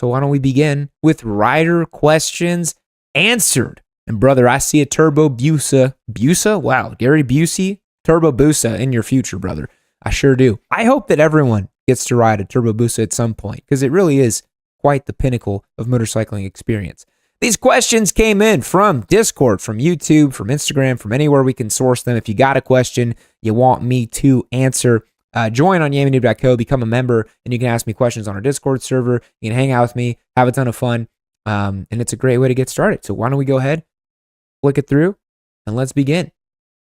So why don't we begin with rider questions answered? And brother, I see a Turbo Busa. Busa? Wow, Gary Busey? Turbo Busa in your future, brother. I sure do. I hope that everyone gets to ride a Turbo Busa at some point, because it really is quite the pinnacle of motorcycling experience. These questions came in from Discord, from YouTube, from Instagram, from anywhere we can source them. If you got a question you want me to answer, join on YammieNoob.co, become a member, and you can ask me questions on our Discord server. You can hang out with me, have a ton of fun, and it's a great way to get started. So why don't we go ahead, flick it through, and let's begin.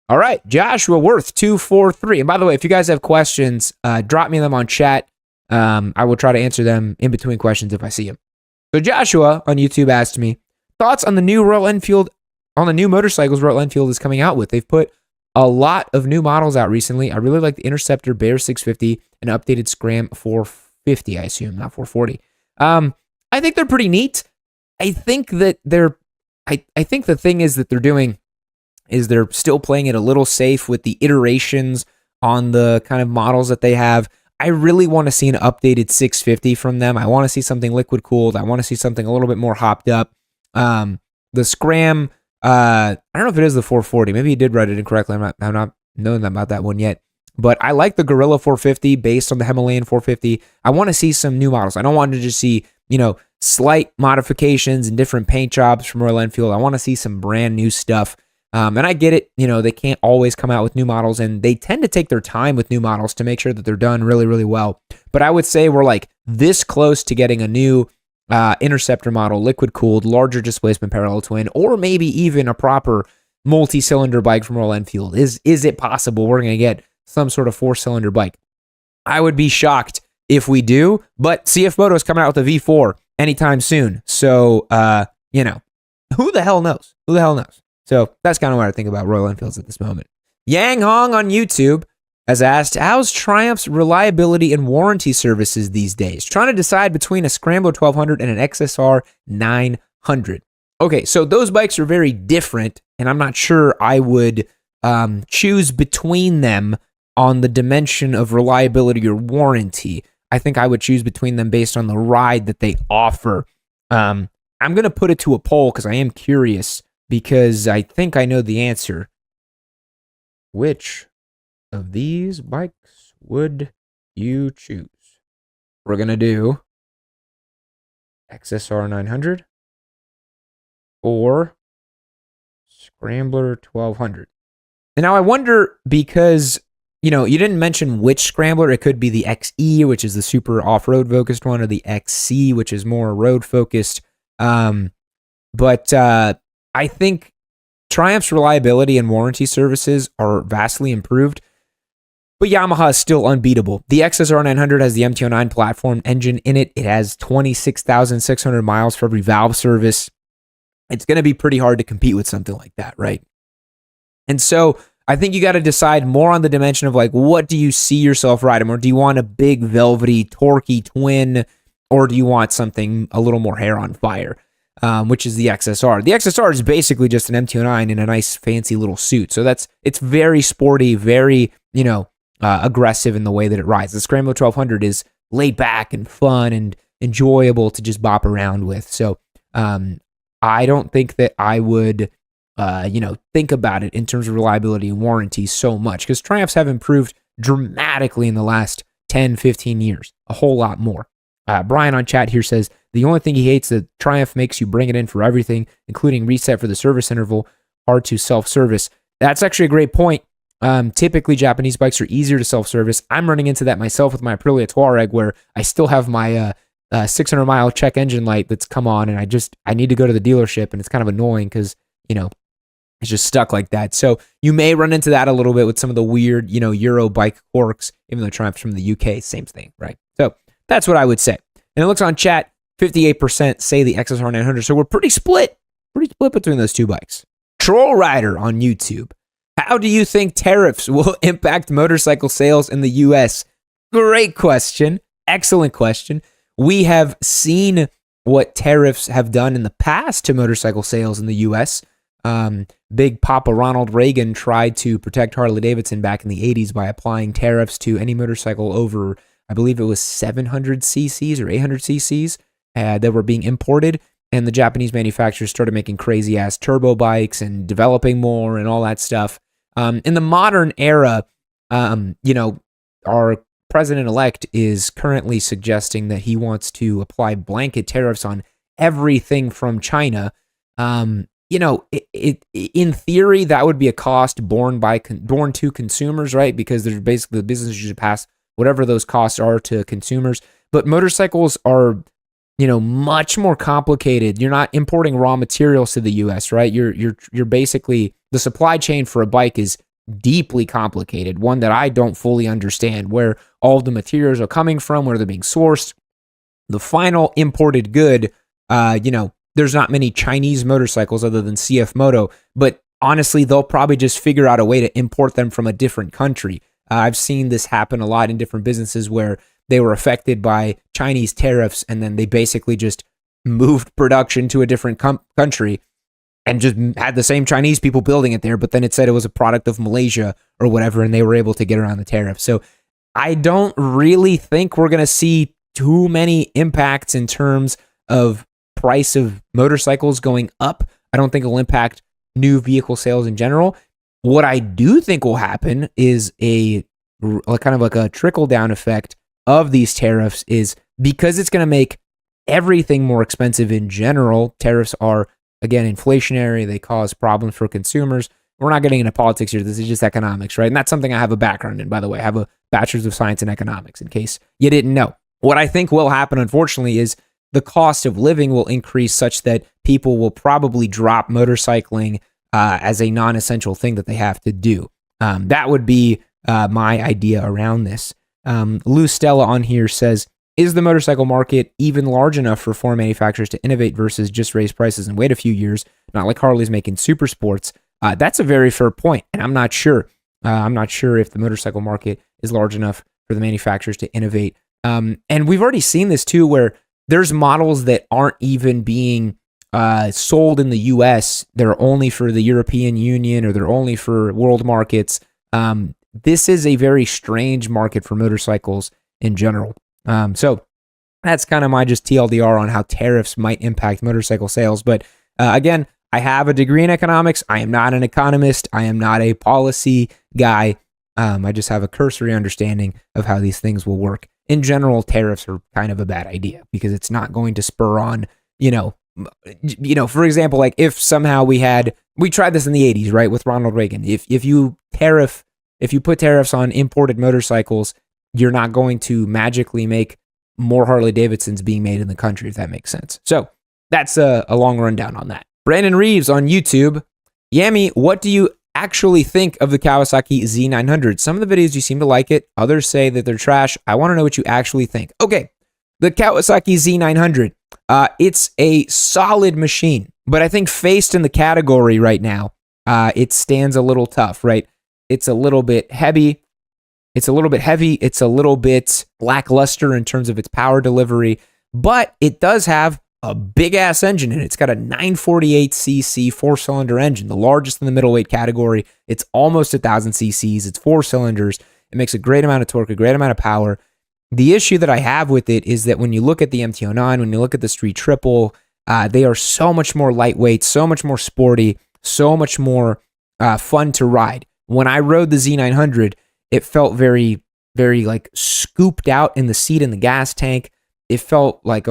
All right, Joshua Worth 243. And by the way, if you guys have questions, drop me them on chat. I will try to answer them in between questions if I see them. So Joshua on YouTube asked me, thoughts on the new Royal Enfield, on the new motorcycles Royal Enfield is coming out with. They've put a lot of new models out recently. I really like the Interceptor Bear 650 and updated Scram 450, I assume, not 440. I think they're pretty neat. I think that I think the thing is that they're doing is they're still playing it a little safe with the iterations on the kind of models that they have. I really want to see an updated 650 from them. I want to see something liquid cooled. I want to see something a little bit more hopped up. The Scram, I don't know if it is the 440. Maybe he did write it incorrectly. I'm not knowing about that one yet. But I like the Gorilla 450 based on the Himalayan 450. I want to see some new models. I don't want to just see, slight modifications and different paint jobs from Royal Enfield. I want to see some brand new stuff. And I get it, they can't always come out with new models, and they tend to take their time with new models to make sure that they're done really, really well. But I would say we're like this close to getting a new Interceptor model, liquid cooled, larger displacement parallel twin, or maybe even a proper multi-cylinder bike from Royal Enfield. Is it possible we're going to get some sort of 4-cylinder bike? I would be shocked if we do, but CF Moto is coming out with a V4 anytime soon. So, who the hell knows? Who the hell knows? So that's kind of what I think about Royal Enfields at this moment. Yang Hong on YouTube has asked, how's Triumph's reliability and warranty services these days? Trying to decide between a Scrambler 1200 and an XSR 900. Okay, so those bikes are very different, and I'm not sure I would choose between them on the dimension of reliability or warranty. I think I would choose between them based on the ride that they offer. I'm going to put it to a poll because I am curious, because I think I know the answer. Which of these bikes would you choose? We're going to do XSR 900 or Scrambler 1200. And now I wonder, because, you didn't mention which Scrambler. It could be the XE, which is the super off-road focused one, or the XC, which is more road focused. But I think Triumph's reliability and warranty services are vastly improved, but Yamaha is still unbeatable. The XSR 900 has the MT09 platform engine in it. It has 26,600 miles for every valve service. It's going to be pretty hard to compete with something like that, right? And so I think you got to decide more on the dimension of what do you see yourself riding? Or do you want a big, velvety, torquey twin? Or do you want something a little more hair on fire? Which is the XSR. The XSR is basically just an MT09 in a nice fancy little suit. So it's very sporty, very, aggressive in the way that it rides. The Scrambler 1200 is laid back and fun and enjoyable to just bop around with. So I don't think that I would, think about it in terms of reliability and warranty so much, because Triumphs have improved dramatically in the last 10, 15 years, a whole lot more. Brian on chat here says, the only thing he hates that Triumph makes you bring it in for everything, including reset for the service interval, hard to self-service. That's actually a great point. Typically, Japanese bikes are easier to self-service. I'm running into that myself with my Aprilia Touareg, where I still have my 600-mile check engine light that's come on, and I need to go to the dealership, and it's kind of annoying because, it's just stuck like that. So you may run into that a little bit with some of the weird, Euro bike quirks, even though Triumph's from the UK, same thing, right? So that's what I would say. And it looks on chat, 58% say the XSR 900. So we're pretty split between those two bikes. Troll Rider on YouTube. How do you think tariffs will impact motorcycle sales in the U.S.? Great question. Excellent question. We have seen what tariffs have done in the past to motorcycle sales in the U.S. Big Papa Ronald Reagan tried to protect Harley-Davidson back in the 80s by applying tariffs to any motorcycle over, I believe it was 700 cc's or 800 cc's. that were being imported, and the Japanese manufacturers started making crazy ass turbo bikes and developing more and all that stuff. In the modern era, our president-elect is currently suggesting that he wants to apply blanket tariffs on everything from China. In theory, that would be a cost borne to consumers, right? Because there's basically the business should pass whatever those costs are to consumers. But motorcycles are, much more complicated. You're not importing raw materials to the U.S., right? You're basically, the supply chain for a bike is deeply complicated, one that I don't fully understand, where all of the materials are coming from, where they're being sourced. The final imported good, there's not many Chinese motorcycles other than CF Moto, but honestly, they'll probably just figure out a way to import them from a different country. I've seen this happen a lot in different businesses where they were affected by Chinese tariffs, and then they basically just moved production to a different country and just had the same Chinese people building it there, but then it said it was a product of Malaysia or whatever, and they were able to get around the tariff. So I don't really think we're going to see too many impacts in terms of price of motorcycles going up. I don't think it'll impact new vehicle sales in general. What I do think will happen is a kind of like a trickle-down effect of these tariffs, is because it's going to make everything more expensive in general. Tariffs are, again, inflationary. They cause problems for consumers. We're not getting into politics here. This is just economics, right? And that's something I have a background in, by the way. I have a bachelor's of science in economics, in case you didn't know. What I think will happen, unfortunately, is the cost of living will increase such that people will probably drop motorcycling as a non-essential thing that they have to do. That would be my idea around this. Lou Stella on here says, is the motorcycle market even large enough for foreign manufacturers to innovate versus just raise prices and wait a few years, not like Harley's making super sports? That's a very fair point, and I'm not sure. I'm not sure if the motorcycle market is large enough for the manufacturers to innovate. And we've already seen this too, where there's models that aren't even being sold in the US. They're only for the European Union, or they're only for world markets. This is a very strange market for motorcycles in general. So that's kind of my just TLDR on how tariffs might impact motorcycle sales. But again, I have a degree in economics. I am not an economist. I am not a policy guy. I just have a cursory understanding of how these things will work. In general, tariffs are kind of a bad idea because it's not going to spur on, for example, like if somehow we tried this in the 80s, right, with Ronald Reagan. If you put tariffs on imported motorcycles, you're not going to magically make more Harley Davidsons being made in the country, if that makes sense. So that's a long rundown on that. Brandon Reeves on YouTube. Yammie, what do you actually think of the Kawasaki Z900? Some of the videos you seem to like it. Others say that they're trash. I want to know what you actually think. Okay, the Kawasaki Z900. It's a solid machine, but I think faced in the category right now, it stands a little tough, right? It's a little bit heavy. It's a little bit lackluster in terms of its power delivery, but it does have a big ass engine in it. It's got a 948cc 4-cylinder engine, the largest in the middleweight category. It's almost 1,000 cc's. It's 4 cylinders. It makes a great amount of torque, a great amount of power. The issue that I have with it is that when you look at the MT-09, when you look at the Street Triple, they are so much more lightweight, so much more sporty, so much more fun to ride. When I rode the Z900, it felt very, very like scooped out in the seat in the gas tank. It felt like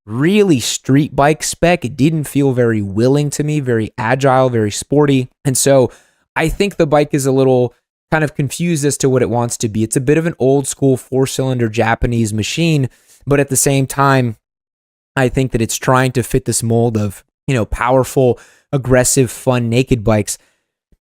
really street bike spec. It didn't feel very willing to me, very agile, very sporty. And so I think the bike is a little kind of confused as to what it wants to be. It's a bit of an old school 4-cylinder Japanese machine, but at the same time, I think that it's trying to fit this mold of, powerful, aggressive, fun, naked bikes.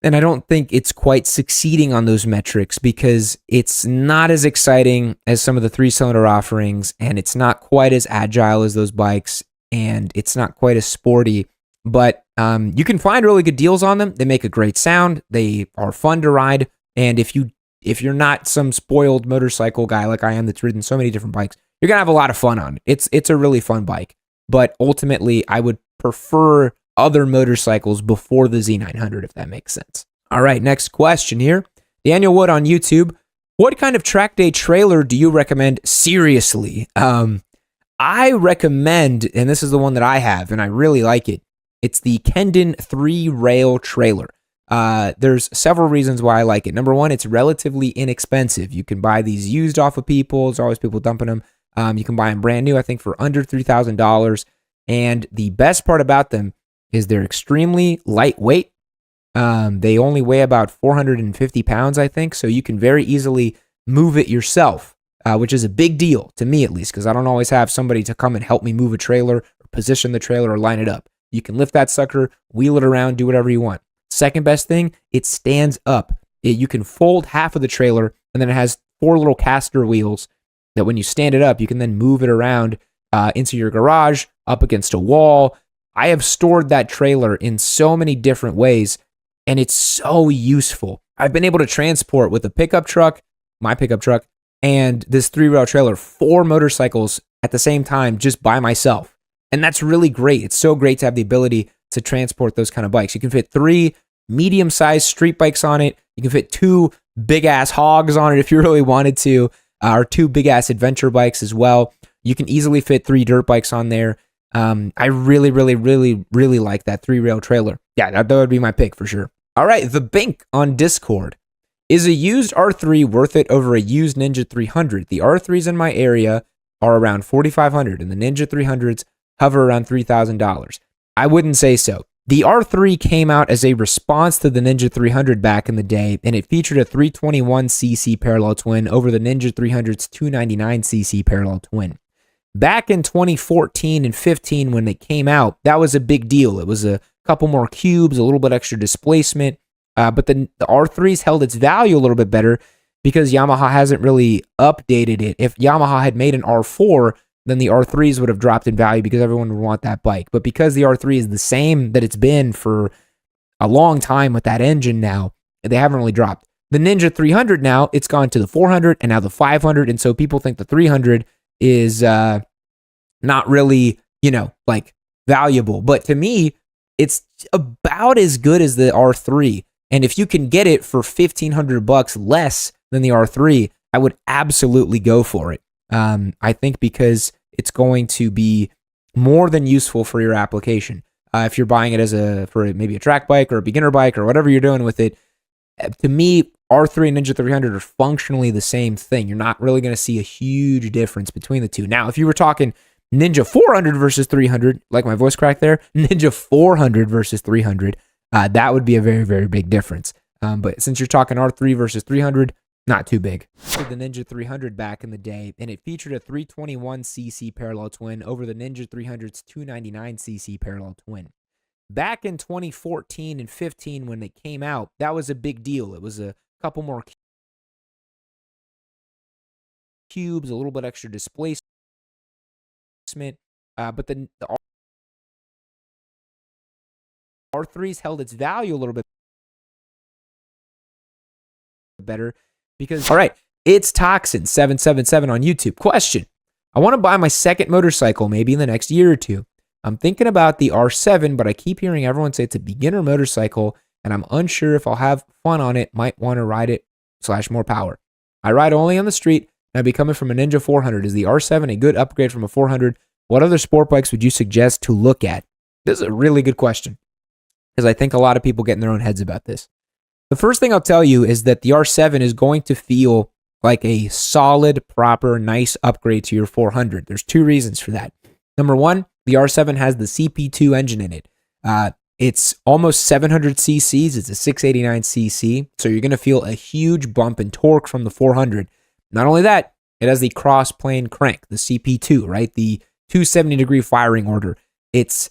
And I don't think it's quite succeeding on those metrics because it's not as exciting as some of the 3-cylinder offerings, and it's not quite as agile as those bikes, and it's not quite as sporty. But you can find really good deals on them. They make a great sound. They are fun to ride. And if you're not some spoiled motorcycle guy like I am that's ridden so many different bikes, you're gonna have a lot of fun on it. It's a really fun bike. But ultimately, I would prefer other motorcycles before the Z900, if that makes sense. All right, next question here. Daniel Wood on YouTube. What kind of track day trailer do you recommend seriously? I recommend, and this is the one that I have, and I really like it. It's the Kendon 3-rail trailer. There's several reasons why I like it. Number one, it's relatively inexpensive. You can buy these used off of people. There's always people dumping them. You can buy them brand new, I think, for under $3,000. And the best part about them is they're extremely lightweight. They only weigh about 450 pounds, I think. So you can very easily move it yourself, which is a big deal to me, at least, because I don't always have somebody to come and help me move a trailer or position the trailer or line it up. You can lift that sucker, wheel it around, do whatever you want. Second best thing, it stands up. You can fold half of the trailer, and then it has 4 little caster wheels that when you stand it up, you can then move it around into your garage, up against a wall. I have stored that trailer in so many different ways, and it's so useful. I've been able to transport with a pickup truck, my pickup truck, and this 3-rail trailer, 4 motorcycles at the same time just by myself. And that's really great. It's so great to have the ability to transport those kind of bikes. You can fit 3 medium-sized street bikes on it. You can fit 2 big-ass hogs on it if you really wanted to, or 2 big-ass adventure bikes as well. You can easily fit 3 dirt bikes on there. I really, really, really, really like that 3-rail trailer. Yeah, that would be my pick for sure. All right, The Bink on Discord. Is a used R3 worth it over a used Ninja 300? The R3s in my area are around $4,500, and the Ninja 300s hover around $3,000. I wouldn't say so. The R3 came out as a response to the Ninja 300 back in the day, and it featured a 321cc parallel twin over the Ninja 300's 299cc parallel twin. Back in 2014 and 15 when they came out, that was a big deal. It was a couple more cubes, a little bit extra displacement, but the R3's held its value a little bit better because Yamaha hasn't really updated it. If Yamaha had made an R4, then the R3s would have dropped in value because everyone would want that bike. But because the R3 is the same that it's been for a long time with that engine now, they haven't really dropped. The Ninja 300 now, it's gone to the 400 and now the 500, and so people think the 300 is not really, like valuable. But to me, it's about as good as the R3. And if you can get it for $1,500 less than the R3, I would absolutely go for it. I think because it's going to be more than useful for your application. If you're buying it for maybe a track bike or a beginner bike or whatever you're doing with it, to me, R3 and Ninja 300 are functionally the same thing. You're not really going to see a huge difference between the two. Now, if you were talking Ninja 400 versus 300, like my voice cracked there, Ninja 400 versus 300, that would be a very, very big difference. But since you're talking R3 versus 300, not too big. The Ninja 300 back in the day, and it featured a 321cc parallel twin over the Ninja 300's 299cc parallel twin. Back in 2014 and 15 when they came out, that was a big deal. It was a couple more cubes, a little bit extra displacement, but the R3's held its value a little bit better because, all right, it's Toxin777 on YouTube. Question: I want to buy my second motorcycle maybe in the next year or two. I'm thinking about the R7, but I keep hearing everyone say it's a beginner motorcycle, and I'm unsure if I'll have fun on it. Might want to ride it / more power. I ride only on the street, and I'd be coming from a Ninja 400. Is the R7 a good upgrade from a 400? What other sport bikes would you suggest to look at? This is a really good question, because I think a lot of people get in their own heads about this. The first thing I'll tell you is that the R7 is going to feel like a solid, proper, nice upgrade to your 400. There's 2 reasons for that. Number one, the R7 has the CP2 engine in it. It's almost 700 cc's. It's a 689cc. So you're going to feel a huge bump in torque from the 400. Not only that, it has the cross-plane crank, the CP2, right? The 270-degree firing order. It's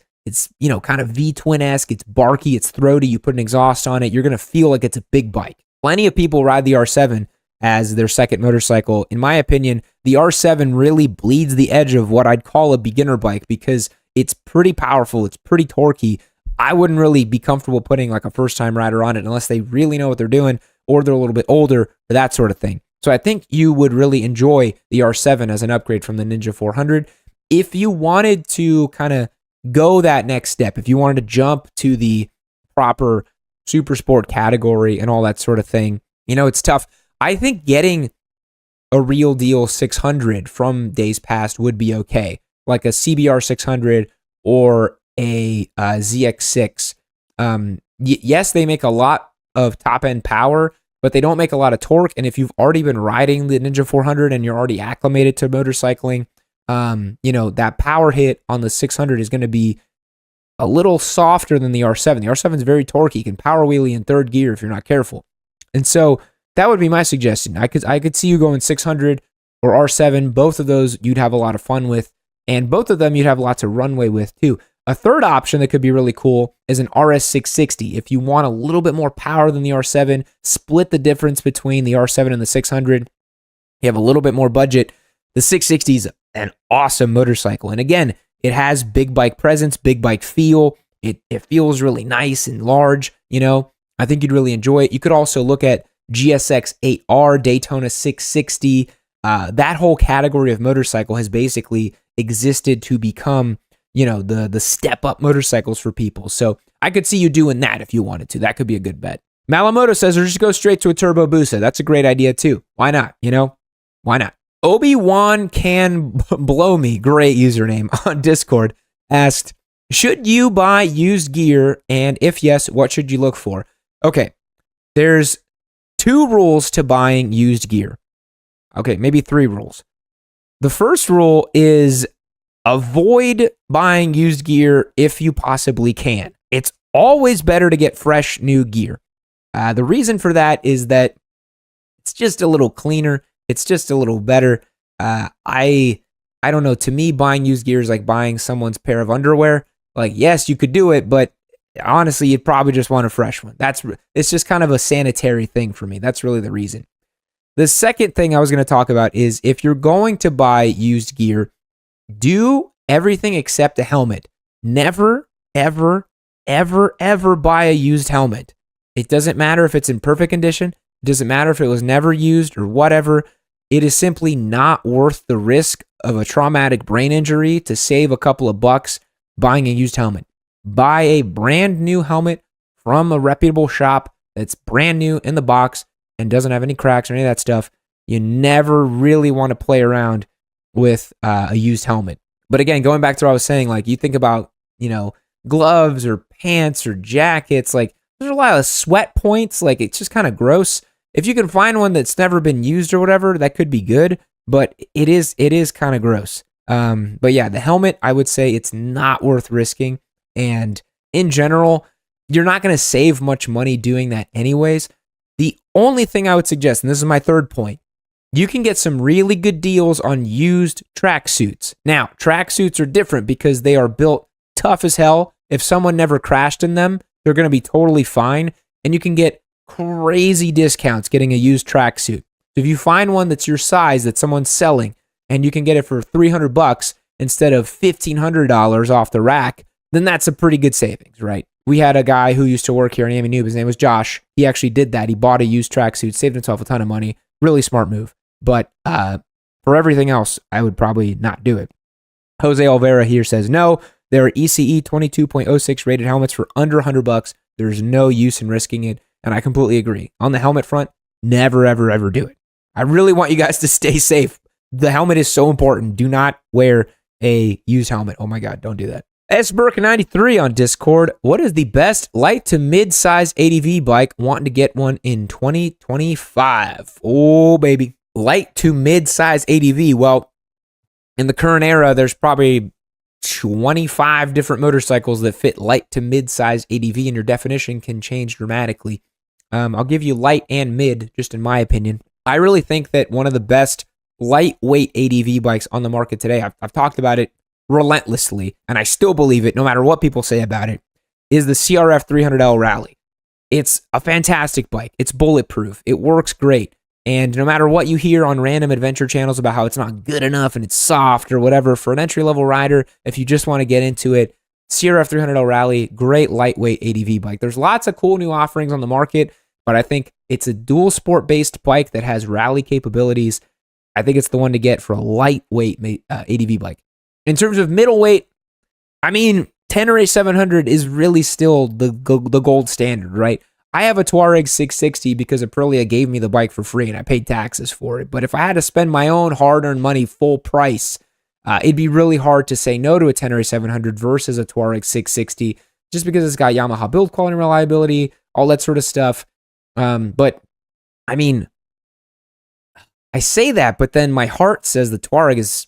kind of V-twin-esque. It's barky. It's throaty. You put an exhaust on it. You're going to feel like it's a big bike. Plenty of people ride the R7 as their second motorcycle. In my opinion, the R7 really bleeds the edge of what I'd call a beginner bike because it's pretty powerful. It's pretty torquey. I wouldn't really be comfortable putting like a first-time rider on it unless they really know what they're doing or they're a little bit older or that sort of thing. So I think you would really enjoy the R7 as an upgrade from the Ninja 400. If you wanted to kind of go that next step, if you wanted to jump to the proper super sport category and all that sort of thing, it's tough. I think getting a real deal 600 from days past would be okay. like a CBR 600 or a ZX6. Yes, they make a lot of top-end power, but they don't make a lot of torque. And if you've already been riding the Ninja 400 and you're already acclimated to motorcycling, that power hit on the 600 is going to be a little softer than the R7. The R7 is very torquey. You can power wheelie in third gear if you're not careful. And so that would be my suggestion. I could see you going 600 or R7. Both of those you'd have a lot of fun with, and both of them you'd have lots of runway with too. A third option that could be really cool is an RS660. If you want a little bit more power than the R7, split the difference between the R7 and the 600. You have a little bit more budget. The 660 is an awesome motorcycle. And again, it has big bike presence, big bike feel. It feels really nice and large. I think you'd really enjoy it. You could also look at GSX 8R, Daytona 660. That whole category of motorcycle has basically existed to become the step-up motorcycles for people. So I could see you doing that if you wanted to. That could be a good bet. Malamoto says, or just go straight to a Turbo Hayabusa. That's a great idea too. Why not? Why not? Obi-Wan Can Blow Me, great username on Discord, asked, should you buy used gear? And if yes, what should you look for? Okay, there's 2 rules to buying used gear. Okay, maybe 3 rules. The first rule is avoid buying used gear if you possibly can. It's always better to get fresh new gear. The reason for that is that it's just a little cleaner. It's just a little better. I don't know. To me, buying used gear is like buying someone's pair of underwear. Like, yes, you could do it, but honestly, you'd probably just want a fresh one. It's just kind of a sanitary thing for me. That's really the reason. The second thing I was going to talk about is if you're going to buy used gear, do everything except a helmet. Never, ever, ever, ever buy a used helmet. It doesn't matter if it's in perfect condition. It doesn't matter if it was never used or whatever. It is simply not worth the risk of a traumatic brain injury to save a couple of bucks buying a used helmet. Buy a brand new helmet from a reputable shop that's brand new in the box and doesn't have any cracks or any of that stuff. You never really want to play around with a used helmet. But again, going back to what I was saying, like you think about, gloves or pants or jackets, like there's a lot of sweat points. Like it's just kind of gross. If you can find one that's never been used or whatever, that could be good, but it is kind of gross. But yeah, the helmet, I would say it's not worth risking. And in general, you're not going to save much money doing that anyways. The only thing I would suggest, and this is my third point, you can get some really good deals on used tracksuits. Now, tracksuits are different because they are built tough as hell. If someone never crashed in them, they're going to be totally fine. And you can get crazy discounts getting a used tracksuit. So if you find one that's your size that someone's selling and you can get it for $300 instead of $1,500 off the rack, then that's a pretty good savings, right? We had a guy who used to work here in Yammie Noob. His name was Josh. He actually did that. He bought a used tracksuit, saved himself a ton of money. Really smart move. But for everything else, I would probably not do it. Jose Olvera here says, no, there are ECE 22.06 rated helmets for under $100. There's no use in risking it. And I completely agree. On the helmet front, never, ever, ever do it. I really want you guys to stay safe. The helmet is so important. Do not wear a used helmet. Oh my God, don't do that. SBurk93 on Discord. What is the best light to mid-size ADV bike? Wanting to get one in 2025. Oh, baby. Light to mid-size ADV. Well, in the current era, there's probably 25 different motorcycles that fit light to mid-size ADV, and your definition can change dramatically. I'll give you light and mid, just in my opinion. I really think that one of the best lightweight ADV bikes on the market today, I've talked about it relentlessly, and I still believe it no matter what people say about it, is the CRF 300L Rally. It's a fantastic bike. It's bulletproof. It works great. And no matter what you hear on random adventure channels about how it's not good enough and it's soft or whatever, for an entry-level rider, if you just want to get into it, CRF 300L Rally, great lightweight ADV bike. There's lots of cool new offerings on the market, but I think it's a dual sport-based bike that has rally capabilities. I think it's the one to get for a lightweight ADV bike. In terms of middleweight, I mean, Tenere 700 is really still the gold standard, right? I have a Touareg 660 because Aprilia gave me the bike for free and I paid taxes for it. But if I had to spend my own hard-earned money full price, It'd be really hard to say no to a Tenere 700 versus a Touareg 660 just because it's got Yamaha build quality and reliability, all that sort of stuff. But I mean, I say that, but then my heart says the Touareg it's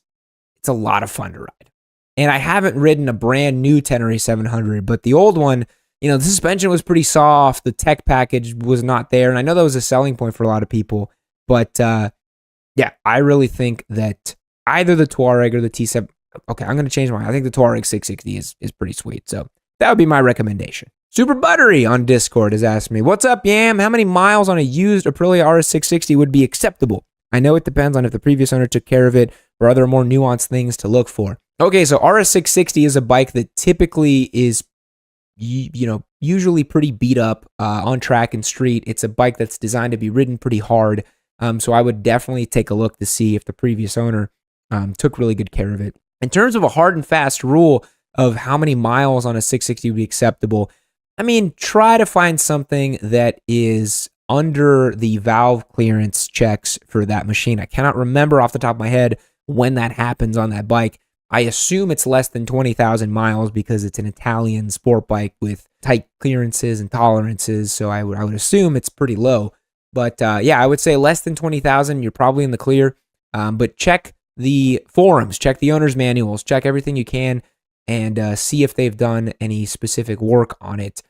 a lot of fun to ride. And I haven't ridden a brand new Tenere 700, but the old one, you know, the suspension was pretty soft. The tech package was not there. And I know that was a selling point for a lot of people. But yeah, I really think that either the Touareg or the T7. Okay, I'm going to change my mind. I think the Touareg 660 is pretty sweet. So that would be my recommendation. Super Buttery on Discord has asked me, what's up, Yam? How many miles on a used Aprilia RS660 would be acceptable? I know it depends on if the previous owner took care of it or other more nuanced things to look for. Okay, so RS660 is a bike that typically is, you know, usually pretty beat up on track and street. It's a bike that's designed to be ridden pretty hard. So I would definitely take a look to see if the previous owner took really good care of it. In terms of a hard and fast rule of how many miles on a 660 would be acceptable, I mean, try to find something that is under the valve clearance checks for that machine. I cannot remember off the top of my head when that happens on that bike. I assume it's less than 20,000 miles because it's an Italian sport bike with tight clearances and tolerances. So I would assume it's pretty low. But yeah, I would say less than 20,000, you're probably in the clear. But check the forums, check the owner's manuals, check everything you can, and see if they've done any specific work on it.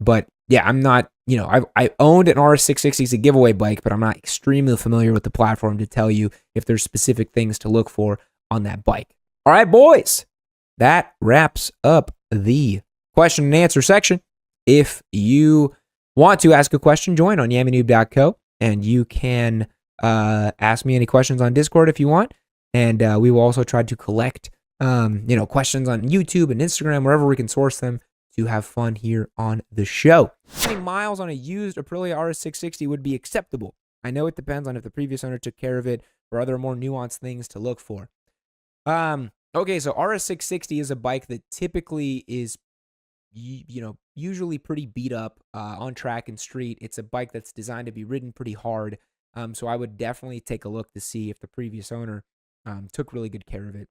But yeah, I'm not, you know, I owned an RS660 as a giveaway bike, but I'm not extremely familiar with the platform to tell you if there's specific things to look for on that bike. All right, boys, that wraps up the question and answer section. If you want to ask a question, join on yammynoob.co, and you can ask me any questions on Discord if you want. And we will also try to collect, you know, questions on YouTube and Instagram, wherever we can source them, to have fun here on the show. How many miles on a used Aprilia RS660 would be acceptable? I know it depends on if the previous owner took care of it or other more nuanced things to look for. Okay, so RS660 is a bike that typically is, you know, usually pretty beat up on track and street. It's a bike that's designed to be ridden pretty hard. So I would definitely take a look to see if the previous owner took really good care of it.